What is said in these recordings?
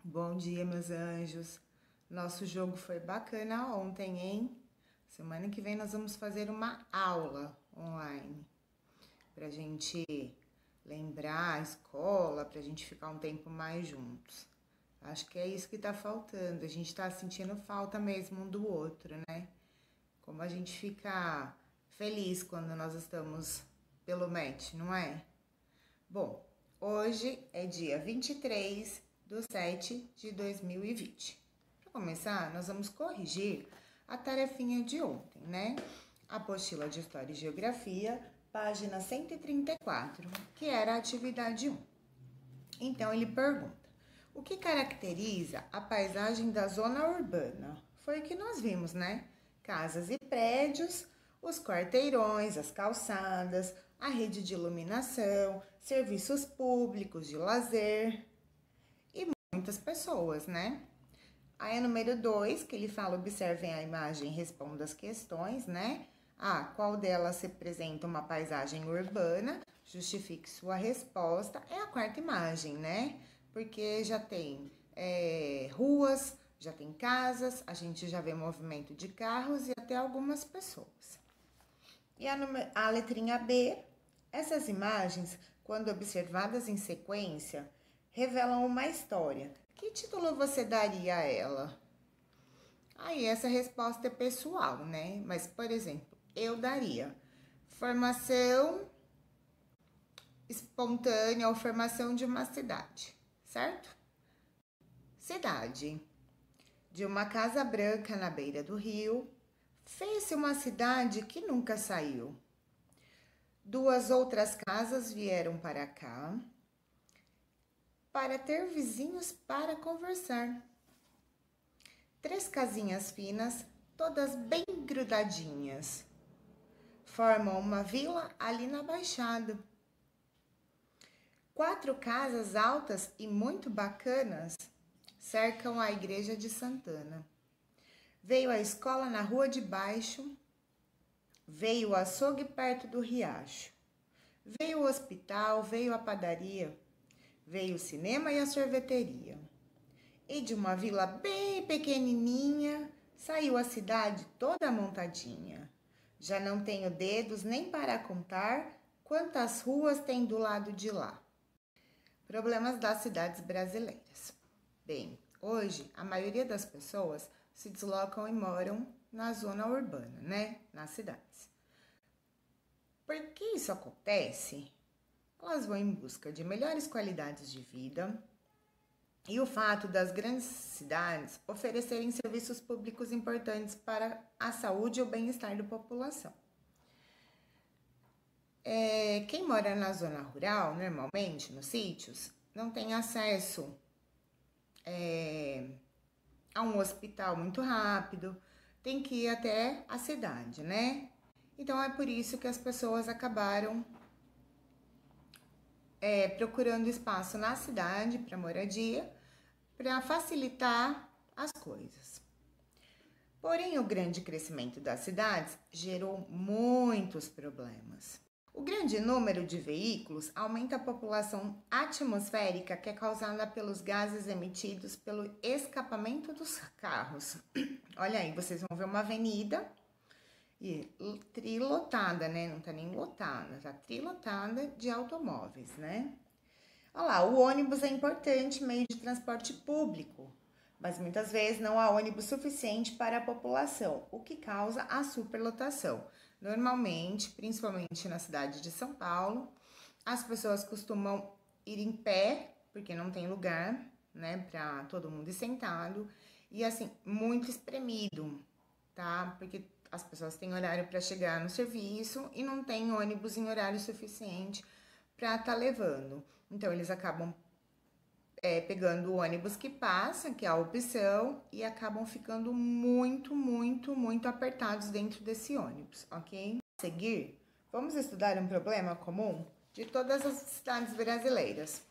Bom dia, meus anjos. Nosso jogo foi bacana ontem, hein? Semana que vem nós vamos fazer uma aula online pra gente lembrar a escola, pra gente ficar um tempo mais juntos. Acho que é isso que tá faltando. A gente tá sentindo falta mesmo um do outro, né? Como a gente fica feliz quando nós estamos pelo match, não é? Bom, hoje é dia 23/7/2020. Para começar, nós vamos corrigir a tarefinha de ontem, né? Apostila de História e Geografia, página 134, que era a atividade 1. Então, ele pergunta: o que caracteriza a paisagem da zona urbana? Foi o que nós vimos, né? Casas e prédios, os quarteirões, as calçadas, a rede de iluminação, serviços públicos de lazer e muitas pessoas, né? Aí, número 2, que ele fala: observem a imagem e respondam as questões, né? Qual delas representa uma paisagem urbana? Justifique sua resposta. É a quarta imagem, né? Porque já tem ruas, já tem casas, a gente já vê movimento de carros e até algumas pessoas. E a letrinha B, essas imagens, quando observadas em sequência, revelam uma história. Que título você daria a ela? Aí essa resposta é pessoal, né? Mas, por exemplo, eu daria formação espontânea ou formação de uma cidade, certo? Cidade. De uma casa branca na beira do rio, fez-se uma cidade que nunca saiu. Duas outras casas vieram para cá para ter vizinhos para conversar. Três casinhas finas, todas bem grudadinhas, formam uma vila ali na Baixada. Quatro casas altas e muito bacanas cercam a igreja de Santana. Veio a escola na rua de baixo, veio o açougue perto do riacho, veio o hospital, veio a padaria, veio o cinema e a sorveteria. E de uma vila bem pequenininha, saiu a cidade toda montadinha. Já não tenho dedos nem para contar quantas ruas tem do lado de lá. Problemas das cidades brasileiras. Bem, hoje a maioria das pessoas se deslocam e moram na zona urbana, né? Nas cidades. Por que isso acontece? Elas vão em busca de melhores qualidades de vida e o fato das grandes cidades oferecerem serviços públicos importantes para a saúde e o bem-estar da população. Quem mora na zona rural, normalmente, nos sítios, não tem acesso a um hospital muito rápido, tem que ir até a cidade, né? Então, é por isso que as pessoas acabaram procurando espaço na cidade para moradia, para facilitar as coisas. Porém, o grande crescimento das cidades gerou muitos problemas. O grande número de veículos aumenta a população atmosférica que é causada pelos gases emitidos pelo escapamento dos carros. Olha aí, vocês vão ver uma avenida e trilotada, né? Não tá nem lotada, tá trilotada de automóveis, né? Olha lá, o ônibus é importante meio de transporte público, mas muitas vezes não há ônibus suficiente para a população, o que causa a superlotação. Normalmente, principalmente na cidade de São Paulo, as pessoas costumam ir em pé, porque não tem lugar, né, para todo mundo ir sentado, e assim, muito espremido, tá? Porque as pessoas têm horário para chegar no serviço e não tem ônibus em horário suficiente para estar levando. Então, eles acabam pegando o ônibus que passa, que é a opção, e acabam ficando muito, muito, muito apertados dentro desse ônibus, ok? A seguir, vamos estudar um problema comum de todas as cidades brasileiras: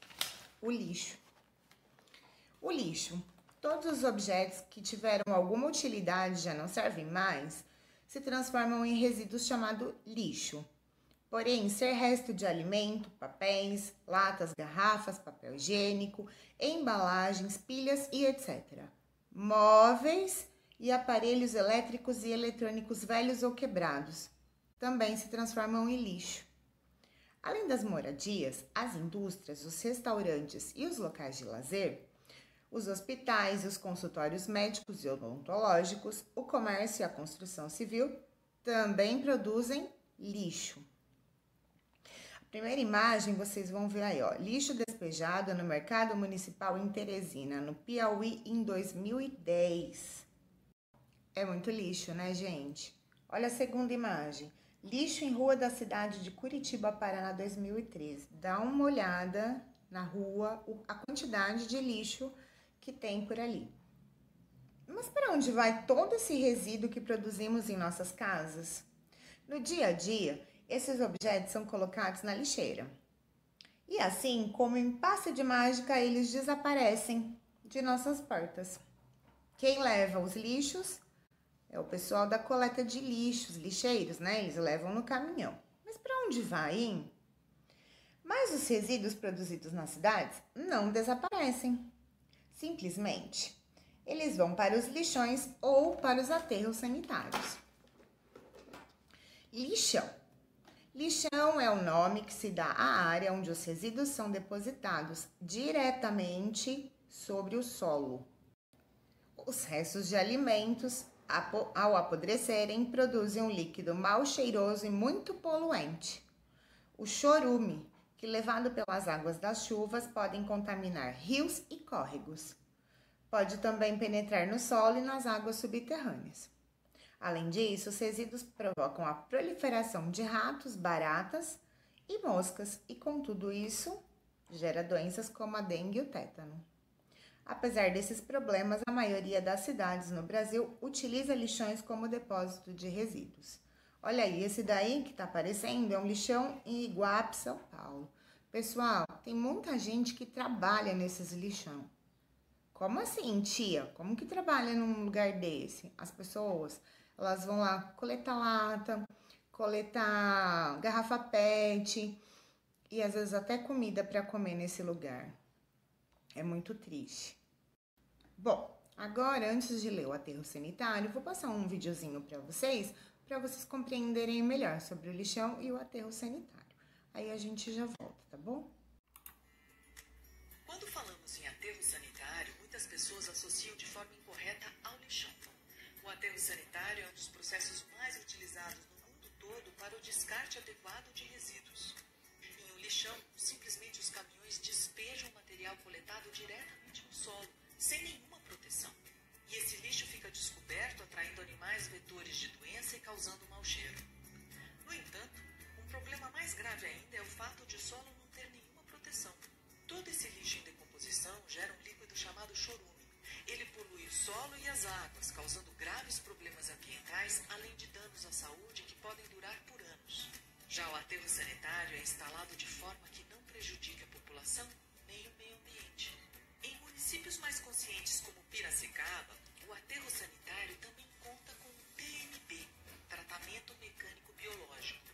o lixo. O lixo. Todos os objetos que tiveram alguma utilidade já não servem mais, se transformam em resíduos chamados lixo. Porém, ser resto de alimento, papéis, latas, garrafas, papel higiênico, embalagens, pilhas e etc. Móveis e aparelhos elétricos e eletrônicos velhos ou quebrados também se transformam em lixo. Além das moradias, as indústrias, os restaurantes e os locais de lazer, os hospitais e os consultórios médicos e odontológicos, o comércio e a construção civil também produzem lixo. Primeira imagem, vocês vão ver aí, ó, lixo despejado no mercado municipal em Teresina, no Piauí, em 2010. É muito lixo, né, gente? Olha a segunda imagem. Lixo em rua da cidade de Curitiba, Paraná, 2013. Dá uma olhada na rua, a quantidade de lixo que tem por ali. Mas para onde vai todo esse resíduo que produzimos em nossas casas? No dia a dia, esses objetos são colocados na lixeira. E assim, como em passe de mágica, eles desaparecem de nossas portas. Quem leva os lixos é o pessoal da coleta de lixos, lixeiros, né? Eles levam no caminhão. Mas para onde vai, hein? Mas os resíduos produzidos nas cidades não desaparecem. Simplesmente, eles vão para os lixões ou para os aterros sanitários. Lixão. Lixão é o nome que se dá à área onde os resíduos são depositados diretamente sobre o solo. Os restos de alimentos, ao apodrecerem, produzem um líquido mal cheiroso e muito poluente. O chorume, que levado pelas águas das chuvas, podem contaminar rios e córregos. Pode também penetrar no solo e nas águas subterrâneas. Além disso, os resíduos provocam a proliferação de ratos, baratas e moscas, e com tudo isso, gera doenças como a dengue e o tétano. Apesar desses problemas, a maioria das cidades no Brasil utiliza lixões como depósito de resíduos. Olha aí, esse daí que tá aparecendo é um lixão em Iguape, São Paulo. Pessoal, tem muita gente que trabalha nesses lixão. Como assim, tia? Como que trabalha num lugar desse? As pessoas, elas vão lá coletar lata, coletar garrafa PET e às vezes até comida para comer nesse lugar. É muito triste. Bom, agora antes de ler o aterro sanitário, vou passar um videozinho para vocês compreenderem melhor sobre o lixão e o aterro sanitário. Aí a gente já volta, tá bom? Quando falamos em aterro sanitário, muitas pessoas associam de forma incorreta ao lixão. O aterro sanitário é um dos processos mais utilizados no mundo todo para o descarte adequado de resíduos. Em um lixão, simplesmente os caminhões despejam o material coletado diretamente no solo, sem nenhuma proteção. E esse lixo fica descoberto, atraindo animais vetores de doença e causando mau cheiro. No entanto, um problema mais grave ainda é o fato de o solo não ter nenhuma proteção. Todo esse lixo em decomposição gera um líquido chamado chorume. Ele polui o solo e as águas, causando graves problemas ambientais, além de danos à saúde que podem durar por anos. Já o aterro sanitário é instalado de forma que não prejudique a população nem o meio ambiente. Em municípios mais conscientes como Piracicaba, o aterro sanitário também conta com o TMB, Tratamento Mecânico Biológico,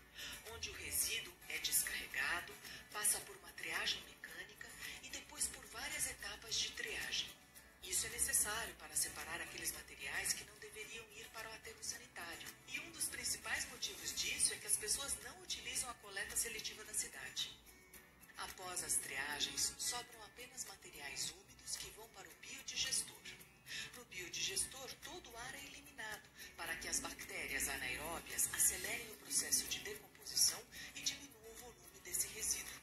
onde o resíduo é descarregado, passa por uma triagem mecânica e depois por várias etapas de triagem. Isso é necessário para separar aqueles materiais que não deveriam ir para o aterro sanitário. E um dos principais motivos disso é que as pessoas não utilizam a coleta seletiva da cidade. Após as triagens, sobram apenas materiais úmidos que vão para o biodigestor. No biodigestor, todo o ar é eliminado para que as bactérias anaeróbias acelerem o processo de decomposição e diminuam o volume desse resíduo.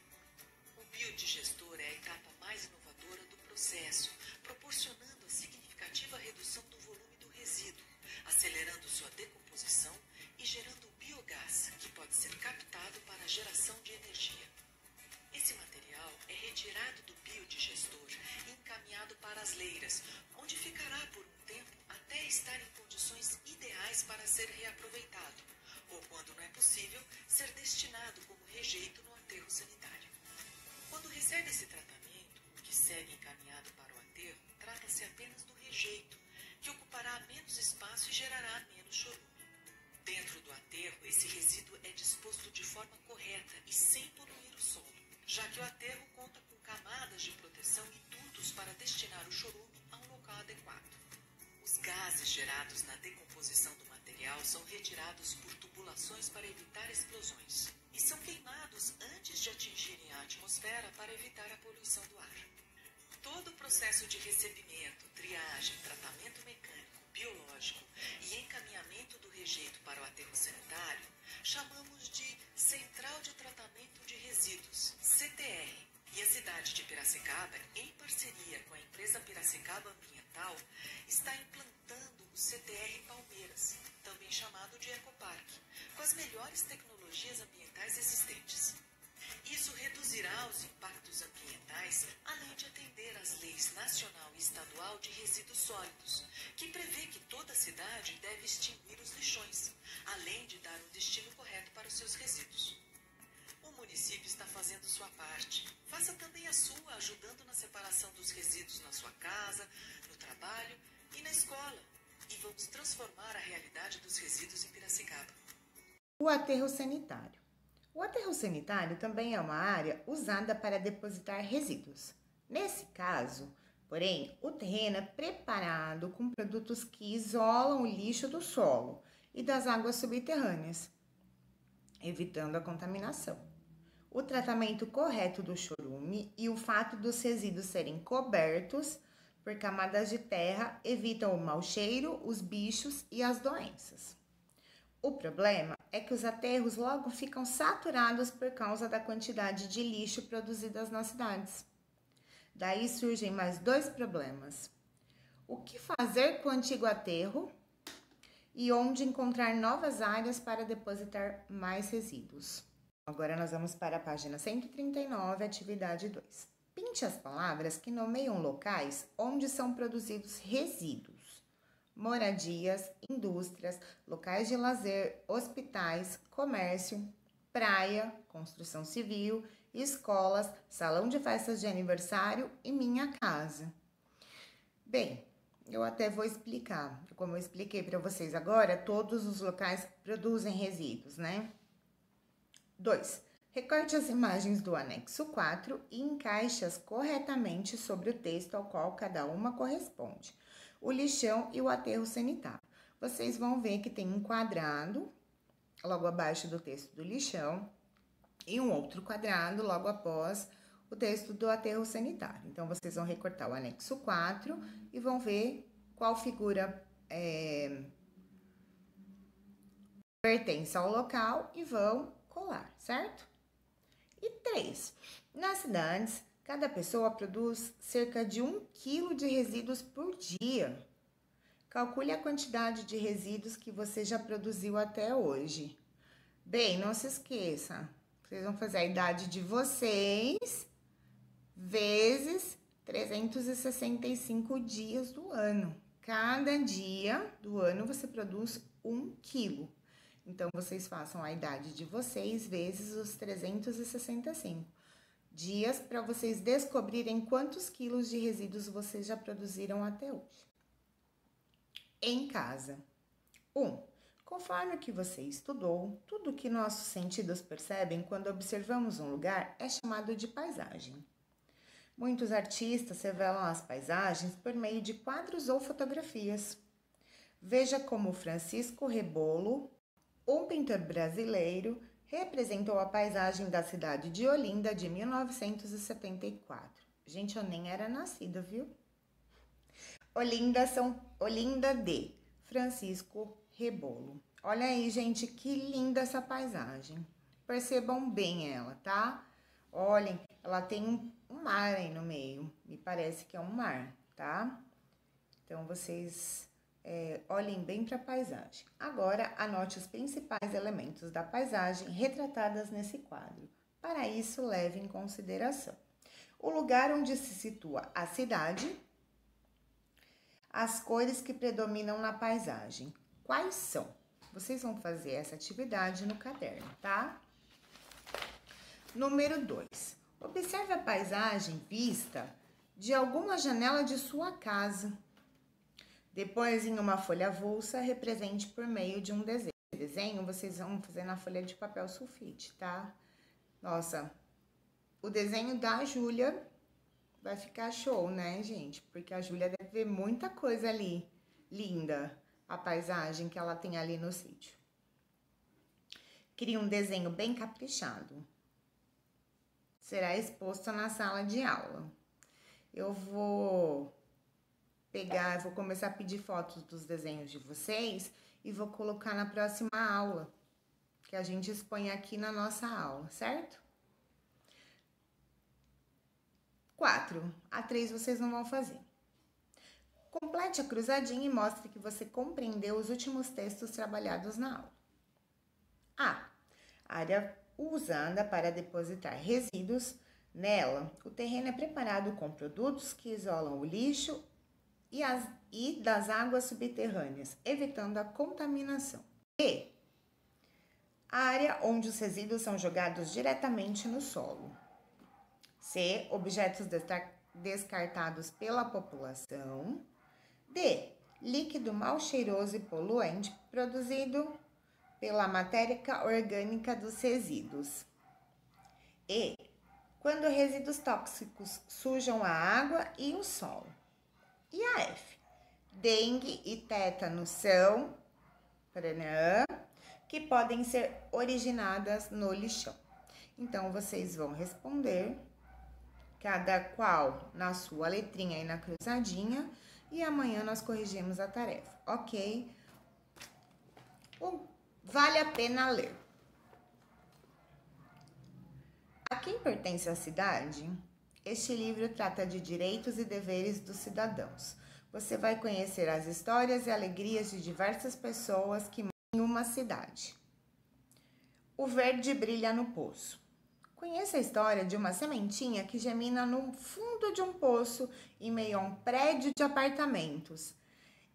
O biodigestor é a etapa mais inovadora do processo, proporcionando a significativa redução do volume do resíduo, acelerando sua decomposição e gerando biogás, que pode ser captado para a geração de energia. Esse material é retirado do biodigestor e encaminhado para as leiras, onde ficará por um tempo até estar em condições ideais para ser reaproveitado, ou, quando não é possível, ser destinado como rejeito no aterro sanitário. Quando recebe esse tratamento, que segue encaminhado para o aterro, trata-se apenas do rejeito, que ocupará menos espaço e gerará menos chorume. Dentro do aterro, esse resíduo é disposto de forma correta já que o aterro conta com camadas de proteção e dutos para destinar o chorume a um local adequado. Os gases gerados na decomposição do material são retirados por tubulações para evitar explosões e são queimados antes de atingirem a atmosfera para evitar a poluição do ar. Todo o processo de recebimento, triagem, tratamento mecânico, biológico e encaminhamento do rejeito para o aterro sanitário chamamos de Central de Tratamento de Resíduos, CTR. E a cidade de Piracicaba, em parceria com a empresa Piracicaba Ambiental, está implantando o CTR Palmeiras, também chamado de Ecoparque, com as melhores tecnologias ambientais existentes. Isso reduzirá os impactos ambientais, além de atender às leis nacional e estadual de resíduos sólidos, que prevê que toda cidade deve extinguir os lixões, além de dar um destino correto para os seus resíduos. O município está fazendo sua parte. Faça também a sua, ajudando na separação dos resíduos na sua casa, no trabalho e na escola. E vamos transformar a realidade dos resíduos em Piracicaba. O aterro sanitário. O aterro sanitário também é uma área usada para depositar resíduos. Nesse caso, porém, o terreno é preparado com produtos que isolam o lixo do solo e das águas subterrâneas, evitando a contaminação. O tratamento correto do chorume e o fato dos resíduos serem cobertos por camadas de terra evitam o mau cheiro, os bichos e as doenças. O problema é que os aterros logo ficam saturados por causa da quantidade de lixo produzidas nas cidades. Daí surgem mais dois problemas. O que fazer com o antigo aterro e onde encontrar novas áreas para depositar mais resíduos? Agora nós vamos para a página 139, atividade 2. Pinte as palavras que nomeiam locais onde são produzidos resíduos. Moradias, indústrias, locais de lazer, hospitais, comércio, praia, construção civil, escolas, salão de festas de aniversário e minha casa. Bem, eu até vou explicar. Como eu expliquei para vocês agora, todos os locais produzem resíduos, né? 2. Recorte as imagens do anexo 4 e encaixe-as corretamente sobre o texto ao qual cada uma corresponde. O lixão e o aterro sanitário. Vocês vão ver que tem um quadrado logo abaixo do texto do lixão e um outro quadrado logo após o texto do aterro sanitário. Então, vocês vão recortar o anexo 4 e vão ver qual figura pertence ao local e vão colar, certo? E 3. Nas cidades, cada pessoa produz cerca de 1 quilo de resíduos por dia. Calcule a quantidade de resíduos que você já produziu até hoje. Bem, não se esqueça, vocês vão fazer a idade de vocês vezes 365 dias do ano. Cada dia do ano você produz 1 quilo. Então, vocês façam a idade de vocês vezes os 365 dias para vocês descobrirem quantos quilos de resíduos vocês já produziram até hoje. Em casa. 1. Conforme o que você estudou, tudo que nossos sentidos percebem quando observamos um lugar é chamado de paisagem. Muitos artistas revelam as paisagens por meio de quadros ou fotografias. Veja como Francisco Rebolo, um pintor brasileiro, representou a paisagem da cidade de Olinda de 1974. Gente, eu nem era nascida, viu? Olinda de Francisco Rebolo. Olha aí, gente, que linda essa paisagem. Percebam bem ela, tá? Olhem, ela tem um mar aí no meio. Me parece que é um mar, tá? Então, vocês olhem bem para a paisagem. Agora, anote os principais elementos da paisagem retratadas nesse quadro. Para isso, leve em consideração o lugar onde se situa a cidade, as cores que predominam na paisagem. Quais são? Vocês vão fazer essa atividade no caderno, tá? Número 2. Observe a paisagem vista de alguma janela de sua casa. Depois, em uma folha avulsa, represente por meio de um desenho. Desenho vocês vão fazer na folha de papel sulfite, tá? Nossa, o desenho da Júlia vai ficar show, né, gente? Porque a Júlia deve ver muita coisa ali, linda, a paisagem que ela tem ali no sítio. Crie um desenho bem caprichado. Será exposto na sala de aula. Eu vou começar a pedir fotos dos desenhos de vocês e vou colocar na próxima aula, que a gente expõe aqui na nossa aula, certo? 4. A 3 vocês não vão fazer. Complete a cruzadinha e mostre que você compreendeu os últimos textos trabalhados na aula. A. Área usada para depositar resíduos. Nela, o terreno é preparado com produtos que isolam o lixo e das águas subterrâneas, evitando a contaminação. B. Área onde os resíduos são jogados diretamente no solo. C. Objetos descartados pela população. D. Líquido mal cheiroso e poluente produzido pela matéria orgânica dos resíduos. E. Quando resíduos tóxicos sujam a água e o solo. E a F. Dengue e tétano são que podem ser originadas no lixão. Então, vocês vão responder, cada qual na sua letrinha e na cruzadinha, e amanhã nós corrigimos a tarefa, ok? Vale a pena ler. A quem pertence a cidade? Este livro trata de direitos e deveres dos cidadãos. Você vai conhecer as histórias e alegrias de diversas pessoas que moram em uma cidade. O verde brilha no poço. Conheça a história de uma sementinha que germina no fundo de um poço em meio a um prédio de apartamentos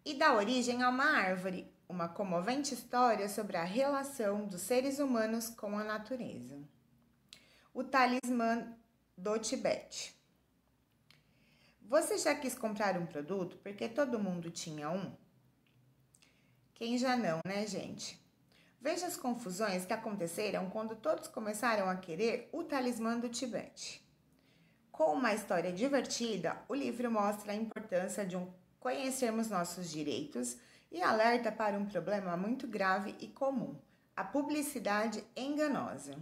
e dá origem a uma árvore, uma comovente história sobre a relação dos seres humanos com a natureza. O talismã do Tibete. Você já quis comprar um produto porque todo mundo tinha um? Quem já não, né, gente? Veja as confusões que aconteceram quando todos começaram a querer o talismã do Tibete. Com uma história divertida, o livro mostra a importância de conhecermos nossos direitos e alerta para um problema muito grave e comum, a publicidade enganosa.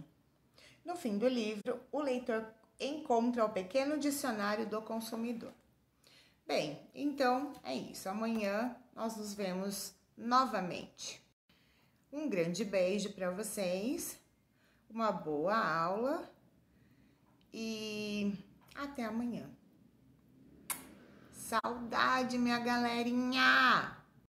No fim do livro, o leitor encontra o pequeno dicionário do consumidor. Bem, então é isso. Amanhã nós nos vemos novamente. Um grande beijo para vocês, uma boa aula e até amanhã. Saudade, minha galerinha!